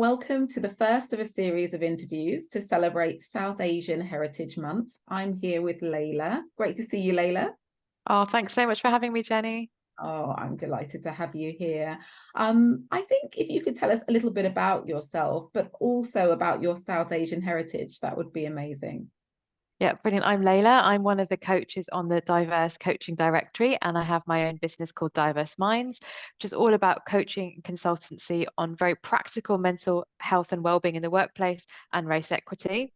Welcome to the first of a series of interviews to celebrate South Asian Heritage Month. I'm here with Leyla. Great to see you, Leyla. Oh, thanks so much for having me, Jenny. Oh, I'm delighted to have you here. I think if you could tell us a little bit about yourself, but also about your South Asian heritage, that would be amazing. Yeah, brilliant. I'm Leyla. I'm one of the coaches on the Diverse Coaching Directory, and I have my own business called Diverse Minds, which is all about coaching and consultancy on very practical mental health and well-being in the workplace and race equity.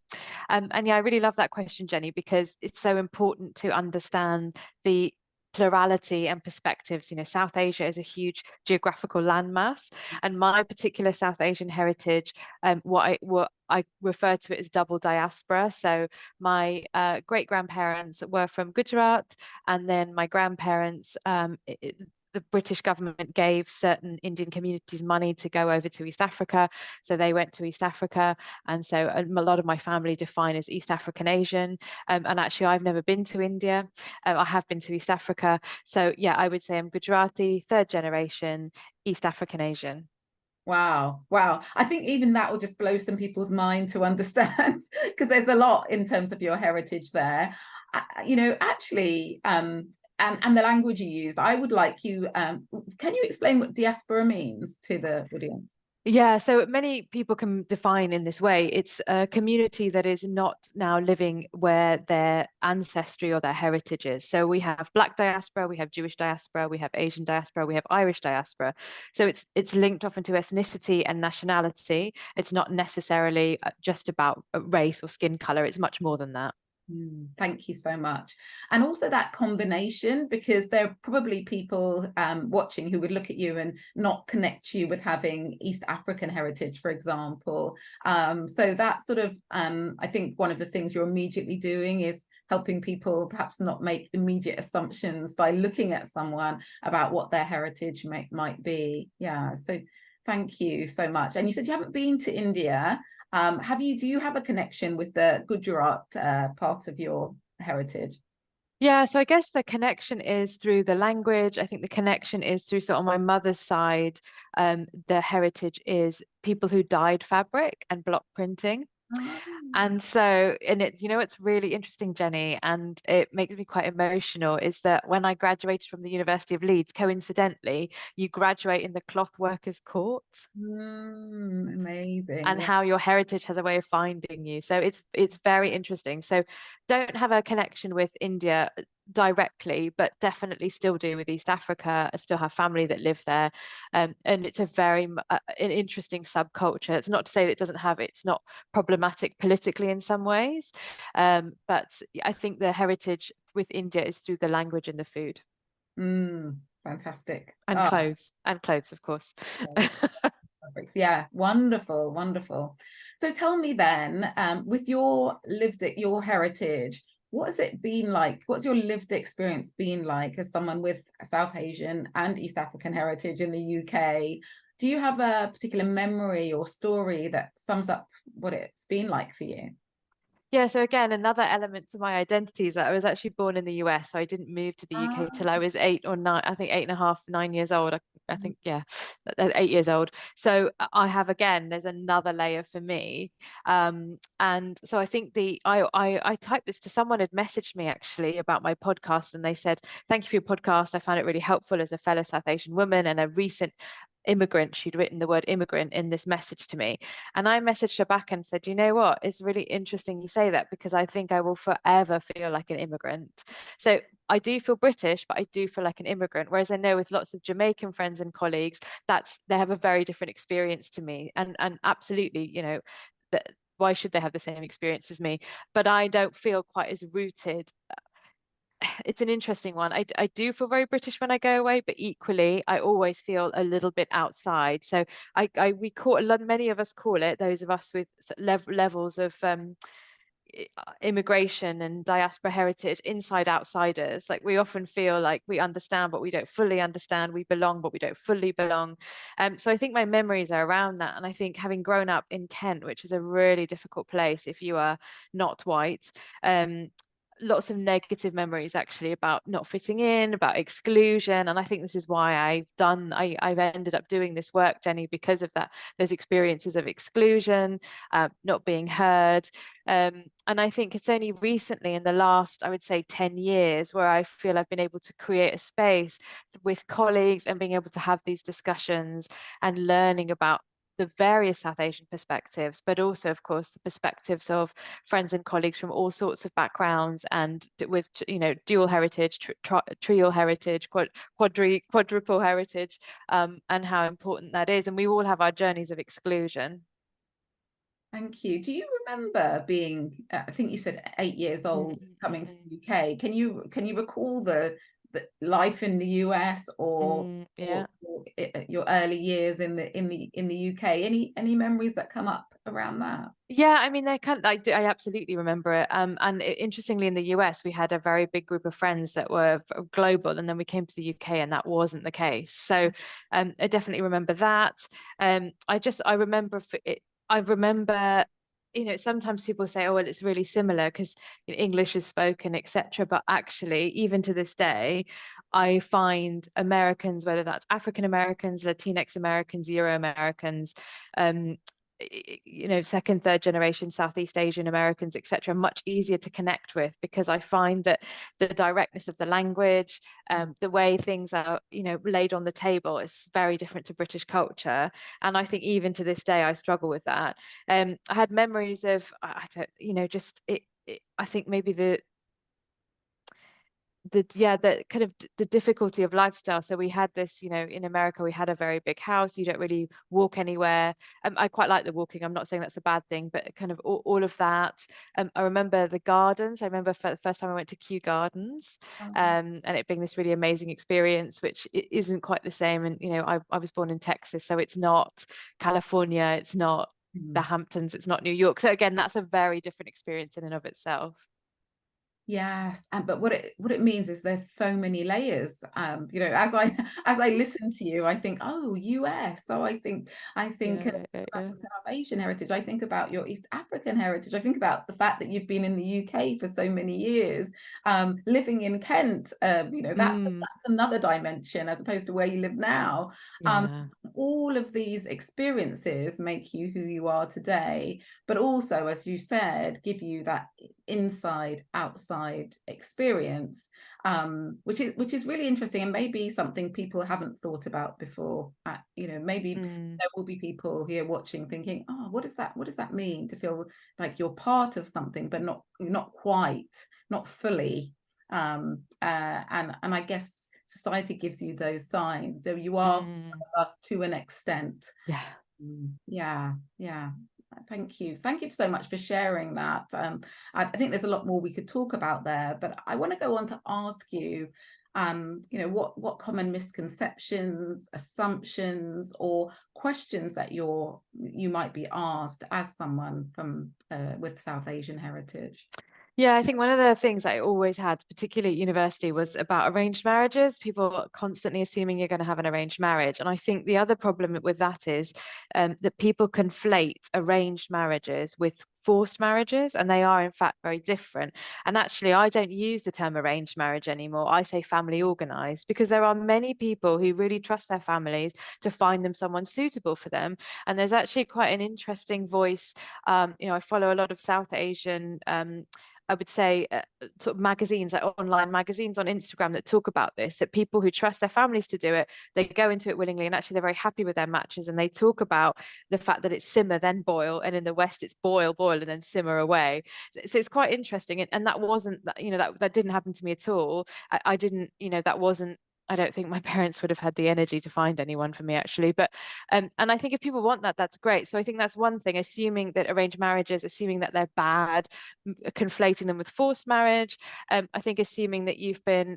And yeah, I really love that question, Jenny, because it's so important to understand the plurality and perspectives. South Asia is a huge geographical landmass, and my particular South Asian heritage, what I refer to it as double diaspora. So my great grandparents were from Gujarat, and then my grandparents, the British government gave certain Indian communities money to go over to East Africa. So they went to East Africa. And so a lot of my family define as East African Asian. And actually, I've never been to India. I have been to East Africa. So yeah, I would say I'm Gujarati, third generation, East African Asian. Wow, wow. I think even that will just blow some people's mind to understand because there's a lot in terms of your heritage there. Actually, and the language you used, I would like you, can you explain what diaspora means to the audience? Yeah, so many people can define in this way. It's a community that is not now living where their ancestry or their heritage is. So we have Black diaspora, we have Jewish diaspora, we have Asian diaspora, we have Irish diaspora. So it's linked often to ethnicity and nationality. It's not necessarily just about race or skin color. It's much more than that. Thank you so much. And also that combination, because there are probably people watching who would look at you and not connect you with having East African heritage, for example. So that sort of, I think one of the things you're immediately doing is helping people perhaps not make immediate assumptions by looking at someone about what their heritage might be. Yeah, so thank you so much. And you said you haven't been to India. Do you have a connection with the Gujarat part of your heritage? Yeah, so I guess the connection is through the language. I think the connection is through, so on my mother's side, the heritage is people who dyed fabric and block printing. Ah. And so, it's really interesting, Jenny, and it makes me quite emotional, is that when I graduated from the University of Leeds, coincidentally, you graduate in the cloth workers' court Amazing. and Yeah. how your heritage has a way of finding you. So it's very interesting. So don't have a connection with India directly, but definitely still do with East Africa. I still have family that live there, and it's a very an interesting subculture. It's not to say that it's not problematic politically in some ways, but I think the heritage with India is through the language and the food Fantastic. and Oh, clothes, of course. fabrics. Yeah, wonderful, wonderful. So tell me then, with your your heritage, what has it been like? What's your lived experience been like as someone with South Asian and East African heritage in the UK? Do you have a particular memory or story that sums up what it's been like for you? Yeah, so again, another element to my identity is that I was actually born in the US, so I didn't move to the UK Ah. till I was 8 or 9, I think 8.5, 9 years old. I think, yeah, 8 years old. So I have, again, there's another layer for me. And so I think I typed this to someone had messaged me actually about my podcast, and they said, "Thank you for your podcast. I found it really helpful as a fellow South Asian woman and a recent immigrant." She'd written the word immigrant in this message to me. And I messaged her back and said, "You know what? It's really interesting you say that, because I think I will forever feel like an immigrant." So I do feel British, but I do feel like an immigrant. Whereas I know with lots of Jamaican friends and colleagues, they have a very different experience to me. And absolutely, that why should they have the same experience as me? But I don't feel quite as rooted. It's an interesting one. I do feel very British when I go away, but equally, I always feel a little bit outside. So we call many of us call it, those of us with levels of immigration and diaspora heritage, inside outsiders. Like, we often feel like we understand, but we don't fully understand. We belong, but we don't fully belong. So I think my memories are around that. And I think, having grown up in Kent, which is a really difficult place if you are not white, lots of negative memories actually about not fitting in, about exclusion. And I think this is why I've ended up doing this work, Jenny, because of that, those experiences of exclusion, not being heard. And I think it's only recently in the last, I would say 10 years, where I feel I've been able to create a space with colleagues and being able to have these discussions and learning about the various South Asian perspectives, but also, of course, the perspectives of friends and colleagues from all sorts of backgrounds and with, dual heritage, trial heritage, quadruple heritage, and how important that is. And we all have our journeys of exclusion. Thank you. Do you remember being, I think you said 8 years old, coming to the UK? Can you recall the life in the US, Yeah. or your early years in the UK? Any memories that come up around that? Yeah, I mean, I absolutely remember it. And interestingly, in the US, we had a very big group of friends that were global, and then we came to the UK, and that wasn't the case. So, I definitely remember that. I remember I remember, sometimes people say, "Oh, well, it's really similar because English is spoken, etc." But actually, even to this day, I find Americans, whether that's African Americans, Latinx Americans, Euro Americans, um, second, third generation Southeast Asian Americans, etc., much easier to connect with, because I find that the directness of the language, the way things are, laid on the table, is very different to British culture. And I think even to this day, I struggle with that. I had memories of, I don't, just I think maybe the kind of the difficulty of lifestyle. So we had this, in America, we had a very big house. You don't really walk anywhere. I quite like the walking. I'm not saying that's a bad thing, but kind of all of that. I remember the gardens. I remember for the first time I went to Kew Gardens, and it being this really amazing experience, which isn't quite the same. And I was born in Texas, so it's not California, it's not the Hamptons, it's not New York. So again, that's a very different experience in and of itself. Yes, and but what it means is there's so many layers. As I as I listen to you, I think, oh, US. So I think about Yeah. your South Asian heritage. I think about your East African heritage. I think about the fact that you've been in the UK for so many years, living in Kent. That's another dimension as opposed to where you live now. Um, Yeah. all of these experiences make you who you are today, but also, as you said, give you that inside outside experience, which is really interesting, and maybe something people haven't thought about before. Maybe there will be people here watching thinking, oh, what does that mean to feel like you're part of something but not quite, not fully. And I guess society gives you those signs, so you are one of us to an extent. Yeah. Yeah. Thank you so much for sharing that. I think there's a lot more we could talk about there, but I want to go on to ask you, what common misconceptions, assumptions, or questions that you might be asked as someone from with South Asian heritage. Yeah, I think one of the things I always had, particularly at university, was about arranged marriages. People are constantly assuming you're going to have an arranged marriage. And I think the other problem with that is that people conflate arranged marriages with forced marriages, and they are in fact very different. And actually, I don't use the term arranged marriage anymore. I say family organized, because there are many people who really trust their families to find them someone suitable for them. And there's actually quite an interesting voice. I follow a lot of South Asian I would say sort of magazines, like online magazines on Instagram, that talk about this, that people who trust their families to do it, they go into it willingly, and actually they're very happy with their matches. And they talk about the fact that it's simmer, then boil. And in the West, it's boil, boil, and then simmer away. So it's quite interesting. And that wasn't, that didn't happen to me at all. I didn't, that wasn't, I don't think my parents would have had the energy to find anyone for me, actually. But and I think if people want that, that's great. So I think that's one thing, assuming that arranged marriages, assuming that they're bad, conflating them with forced marriage. I think assuming that you've been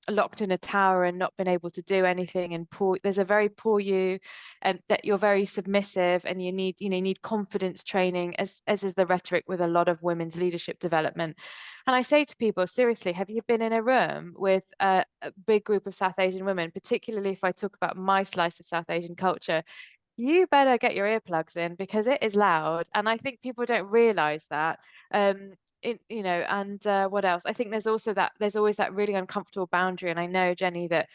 locked in a tower and not been able to do anything, and there's a very poor you, that you're very submissive, and you need confidence training, as is the rhetoric with a lot of women's leadership development. And I say to people, seriously, have you been in a room with a big group of South Asian women, particularly if I talk about my slice of South Asian culture? You better get your earplugs in, because it is loud. And I think people don't realize that. and what else? I think there's always that really uncomfortable boundary. And I know, Jenny, that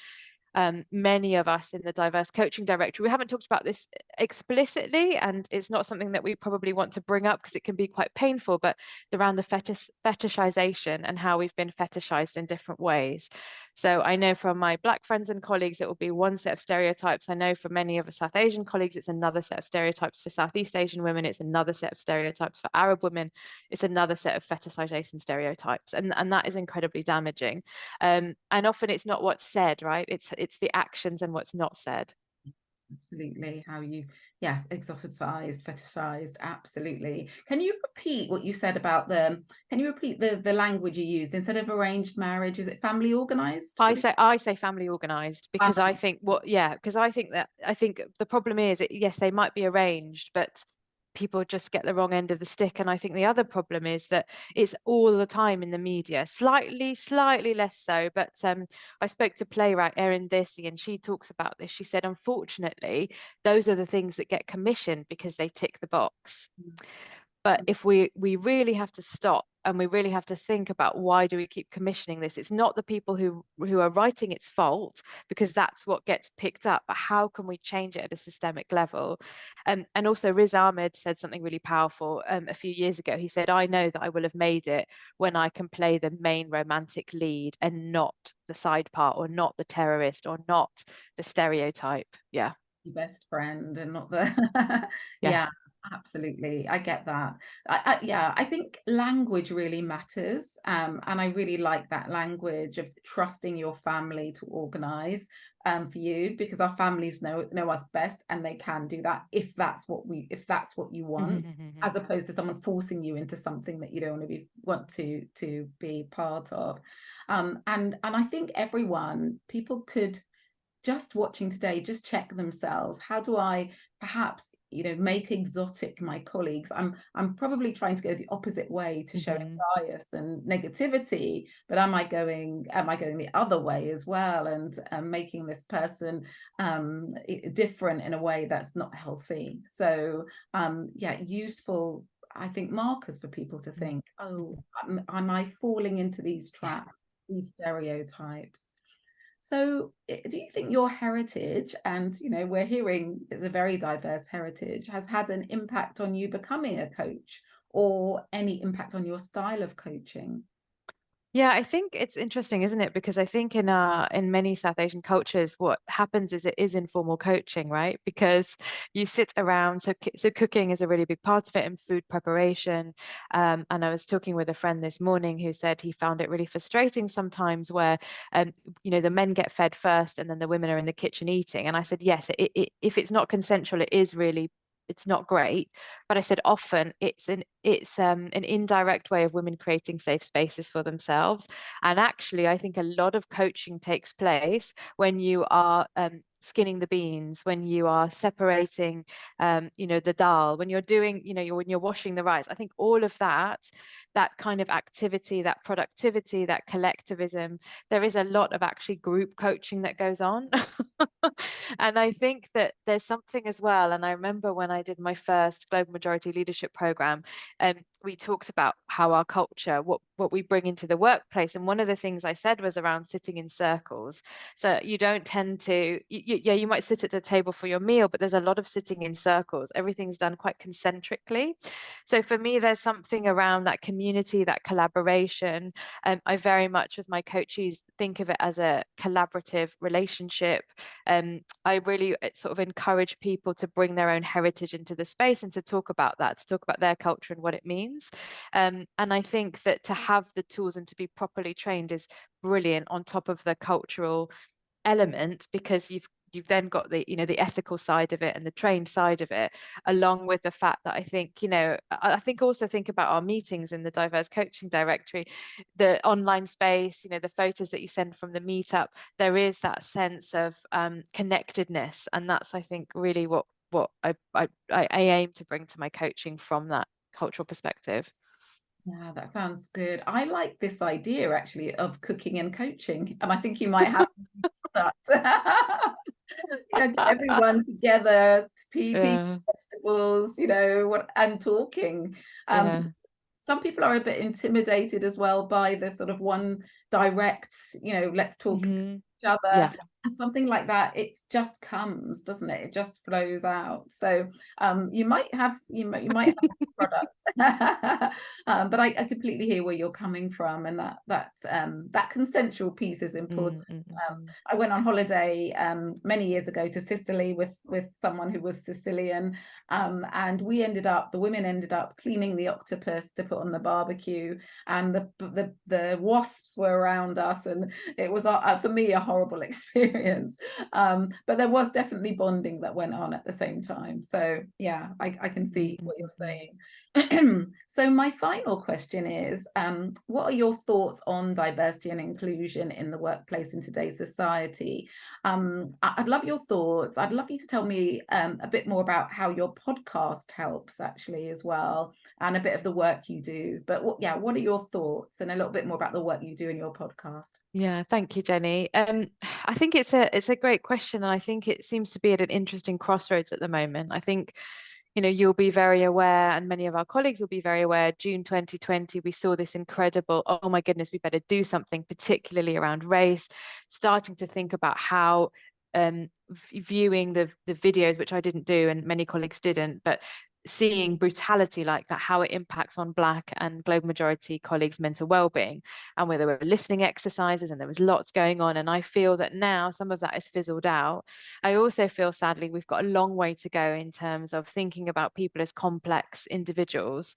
many of us in the diverse coaching directory, we haven't talked about this explicitly, and it's not something that we probably want to bring up because it can be quite painful, but around the fetishization and how we've been fetishized in different ways. So I know from my Black friends and colleagues, it will be one set of stereotypes. I know for many of the South Asian colleagues, it's another set of stereotypes. For Southeast Asian women, it's another set of stereotypes. For Arab women, it's another set of fetishization stereotypes. And that is incredibly damaging. And often it's not what's said, right? It's the actions and what's not said. Absolutely. How you, yes, exoticized, fetishized. Absolutely. Can you repeat what you said about can you repeat the language you used instead of arranged marriage? Is it family organized? I say family organized because I think I think the problem is, yes, they might be arranged, but people just get the wrong end of the stick. And I think the other problem is that it's all the time in the media, slightly less so. But I spoke to playwright Erin Desi, and she talks about this. She said, unfortunately, those are the things that get commissioned because they tick the box. But if we really have to stop and we really have to think about, why do we keep commissioning this? It's not the people who are writing its fault, because that's what gets picked up, but how can we change it at a systemic level? And also Riz Ahmed said something really powerful a few years ago. He said, I know that I will have made it when I can play the main romantic lead and not the side part, or not the terrorist, or not the stereotype. Yeah. Your best friend and not the Yeah. yeah, absolutely, I get that. Yeah, I think language really matters, and I really like that language of trusting your family to organize for you, because our families know us best, and they can do that if that's what you want, as opposed to someone forcing you into something that you don't want to be part of. And I think people could, just watching today, just check themselves. How do I perhaps, make exotic my colleagues? I'm probably trying to go the opposite way to showing bias and negativity, but am I going the other way as well, and making this person different in a way that's not healthy? So yeah, useful, I think, markers for people to think, oh, am I falling into these traps, these stereotypes? So do you think your heritage, and we're hearing it's a very diverse heritage, has had an impact on you becoming a coach, or any impact on your style of coaching? Yeah, I think it's interesting, isn't it? Because I think in many South Asian cultures, what happens is it is informal coaching, right? Because you sit around, so cooking is a really big part of it, and food preparation. And I was talking with a friend this morning who said he found it really frustrating sometimes where the men get fed first and then the women are in the kitchen eating. And I said, yes, if it's not consensual, it's not great. But I said often it's an indirect way of women creating safe spaces for themselves. And actually, I think a lot of coaching takes place when you are skinning the beans, when you are separating the dal, when you're doing, when you're washing the rice. I think all of that kind of activity, that productivity, that collectivism, there is a lot of actually group coaching that goes on. And I think that there's something as well. And I remember when I did my first global majority leadership program, we talked about how our culture, what we bring into the workplace. And one of the things I said was around sitting in circles. So you don't tend to, you might sit at a table for your meal, but there's a lot of sitting in circles. Everything's done quite concentrically. So for me, there's something around that community, that collaboration. I very much, with my coaches, think of it as a collaborative relationship. I really sort of encourage people to bring their own heritage into the space and to talk about that, to talk about their culture and what it means. And I think that to have the tools and to be properly trained is brilliant on top of the cultural element, because you've then got the the ethical side of it and the trained side of it, along with the fact that I think also think about our meetings in the diverse coaching directory, the online space, the photos that you send from the meetup. There is that sense of connectedness, and that's, I think, really what I aim to bring to my coaching from that cultural perspective. Yeah, that sounds good. I like this idea, actually, of cooking and coaching, and I think you might have that. Get everyone together, people, Yeah, vegetables, and talking. yeah. some people are a bit intimidated as well by the sort of one direct, let's talk to each other. Yeah. And something like that, it just comes, doesn't it? It just flows out. So you might have a product, but I completely hear where you're coming from, and that consensual piece is important. I went on holiday many years ago to Sicily with someone who was Sicilian, and the women ended up cleaning the octopus to put on the barbecue, and the wasps were around us, and it was for me a horrible experience. But there was definitely bonding that went on at the same time. So yeah, I can see what you're saying. So my final question is, what are your thoughts on diversity and inclusion in the workplace in today's society? I'd love your thoughts. I'd love you to tell me a bit more about how your podcast helps actually as well, and a bit of the work you do. But what are your thoughts, and a little bit more about the work you do in your podcast? Yeah, thank you, Jenny. I think it's a great question, and I think it seems to be at an interesting crossroads at the moment. I think, you'll be very aware, and many of our colleagues will be very aware, June 2020, we saw this incredible, oh my goodness, we better do something, particularly around race, starting to think about how viewing the videos, which I didn't do and many colleagues didn't, but seeing brutality like that, how it impacts on Black and global majority colleagues' mental well-being, and where there were listening exercises and there was lots going on. And I feel that now some of that is fizzled out. I also feel, sadly, we've got a long way to go in terms of thinking about people as complex individuals.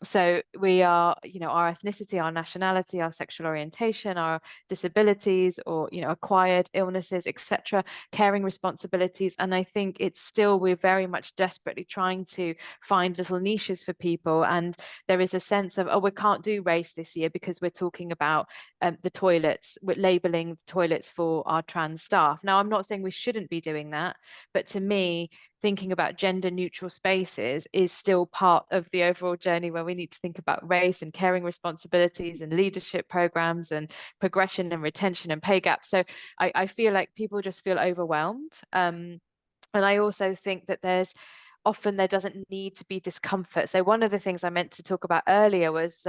So we are, our ethnicity, our nationality, our sexual orientation, our disabilities, or acquired illnesses, etc., caring responsibilities. And I think we're very much desperately trying to find little niches for people, and there is a sense of, we can't do race this year because we're talking about the toilets, we're labeling toilets for our trans staff. Now, I'm not saying we shouldn't be doing that, but to me, thinking about gender neutral spaces is still part of the overall journey, where we need to think about race and caring responsibilities and leadership programs and progression and retention and pay gaps. So I feel like people just feel overwhelmed. And I also think that there doesn't need to be discomfort. So one of the things I meant to talk about earlier was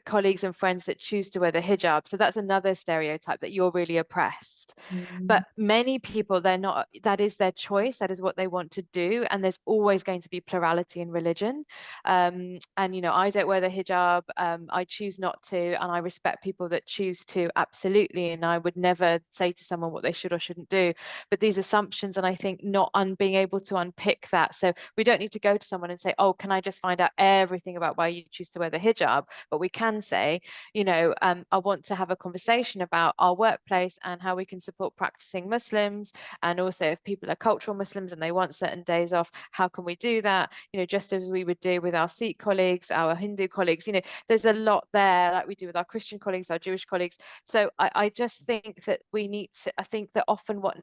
colleagues and friends that choose to wear the hijab. So that's another stereotype, that you're really oppressed. But many people, that is their choice, that is what they want to do. And there's always going to be plurality in religion. And I don't wear the hijab, I choose not to, and I respect people that choose to, absolutely. And I would never say to someone what they should or shouldn't do. But these assumptions, and I think not being able to unpick that. So we don't need to go to someone and say, oh, can I just find out everything about why you choose to wear the hijab? But we can say, I want to have a conversation about our workplace and how we can support practicing Muslims. And also, if people are cultural Muslims and they want certain days off, how can we do that? Just as we would do with our Sikh colleagues, our Hindu colleagues, there's a lot there, like we do with our Christian colleagues, our Jewish colleagues. So I just think that I think that often what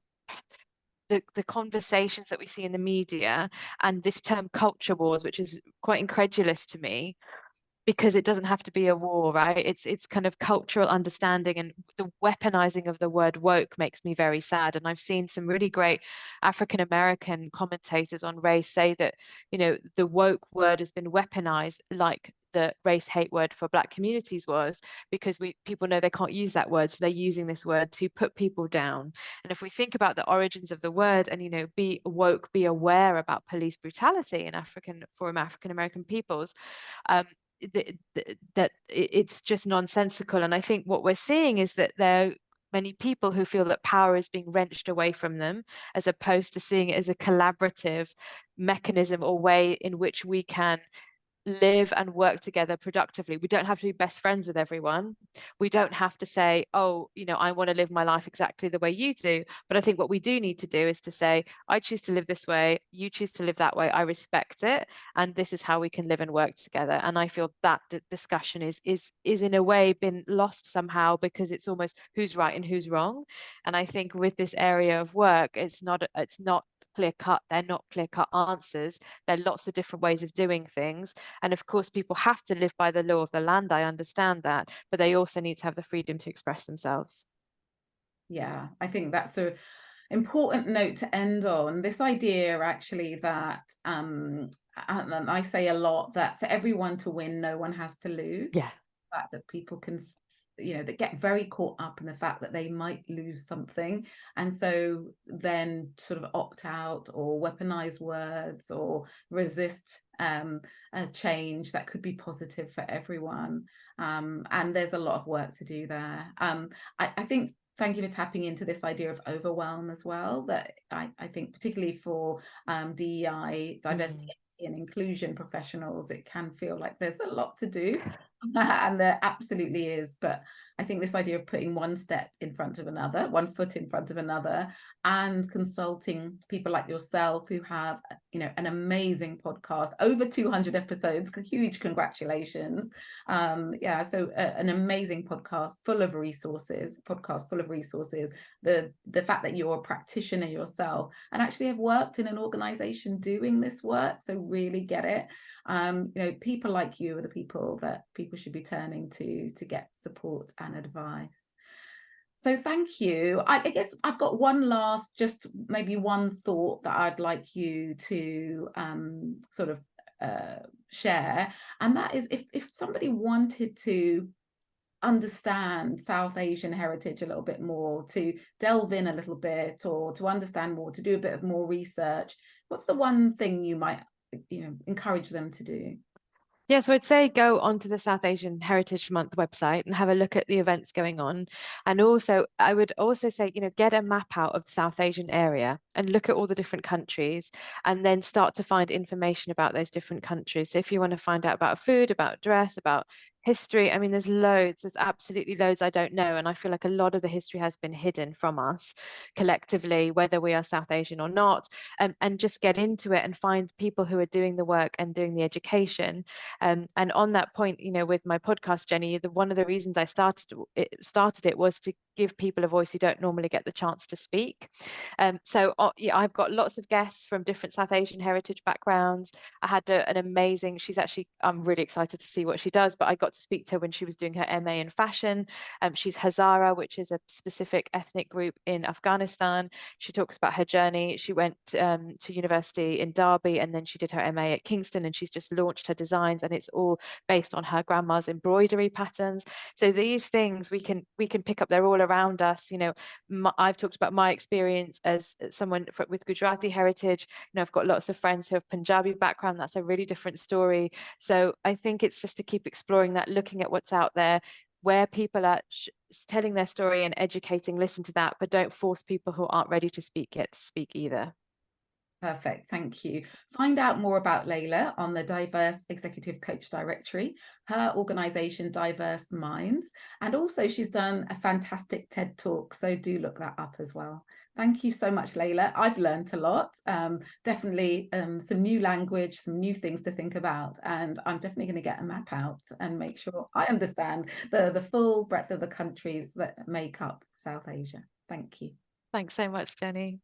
the conversations that we see in the media, and this term culture wars, which is quite incredulous to me, because it doesn't have to be a war, right? It's kind of cultural understanding, and the weaponizing of the word woke makes me very sad. And I've seen some really great African American commentators on race say that, the woke word has been weaponized like the race hate word for Black communities was, because people know they can't use that word, so they're using this word to put people down. And if we think about the origins of the word, and be woke, be aware about police brutality in African American peoples, that it's just nonsensical. And I think what we're seeing is that there are many people who feel that power is being wrenched away from them, as opposed to seeing it as a collaborative mechanism or way in which we can live and work together productively. We don't have to be best friends with everyone. We don't have to say, oh, I want to live my life exactly the way you do. But I think what we do need to do is to say, I choose to live this way, you choose to live that way, I respect it, and this is how we can live and work together. And I feel that discussion is in a way been lost somehow, because it's almost who's right and who's wrong. And I think with this area of work, it's not clear cut. They're not clear cut answers. There are lots of different ways of doing things. And of course, people have to live by the law of the land. I understand that, but they also need to have the freedom to express themselves. Yeah, I think that's a important note to end on, this idea actually that and I say a lot that for everyone to win, no one has to lose. Yeah. The fact that people can, that get very caught up in the fact that they might lose something, and so then sort of opt out or weaponize words or resist a change that could be positive for everyone. And there's a lot of work to do there. I think, thank you for tapping into this idea of overwhelm as well, that I think particularly for DEI, diversity, equity and inclusion professionals, it can feel like there's a lot to do. And there absolutely is. But I think this idea of putting one step in front of another, one foot in front of another, and consulting people like yourself who have, an amazing podcast, over 200 episodes, huge congratulations. So an amazing podcast full of resources, the fact that you're a practitioner yourself and actually have worked in an organization doing this work, so really get it. People like you are the people that people should be turning to get support and advice. So thank you. I guess I've got one last, just maybe one thought that I'd like you to sort of share, and that is, if somebody wanted to understand South Asian heritage a little bit more, to delve in a little bit, or to understand more, to do a bit of more research, what's the one thing you might encourage them to do? Yeah, so I'd say go onto the South Asian Heritage Month website and have a look at the events going on. And also, I would also say, get a map out of the South Asian area and look at all the different countries, and then start to find information about those different countries. So if you want to find out about food, about dress, about history, I mean, there's absolutely loads I don't know. And I feel like a lot of the history has been hidden from us collectively, whether we are South Asian or not, and just get into it and find people who are doing the work and doing the education. And on that point, with my podcast, Jenny, one of the reasons I started it was to give people a voice who don't normally get the chance to speak. Yeah, I've got lots of guests from different South Asian heritage backgrounds. I had an amazing, I'm really excited to see what she does, but I got to speak to her when she was doing her MA in fashion. She's Hazara, which is a specific ethnic group in Afghanistan. She talks about her journey. She went to university in Derby, and then she did her MA at Kingston, and she's just launched her designs, and it's all based on her grandma's embroidery patterns. So these things we can pick up, they're all around us. I've talked about my experience as someone with Gujarati heritage. I've got lots of friends who have Punjabi background. That's a really different story. So I think it's just to keep exploring that, looking at what's out there, where people are telling their story and educating, listen to that, but don't force people who aren't ready to speak yet to speak either. Perfect, thank you. Find out more about Leyla on the Diverse Executive Coach Directory, her organisation Diverse Minds, and also she's done a fantastic TED Talk, so do look that up as well. Thank you so much, Leyla. I've learned a lot, definitely some new language, some new things to think about, and I'm definitely going to get a map out and make sure I understand the full breadth of the countries that make up South Asia. Thank you. Thanks so much, Jenny.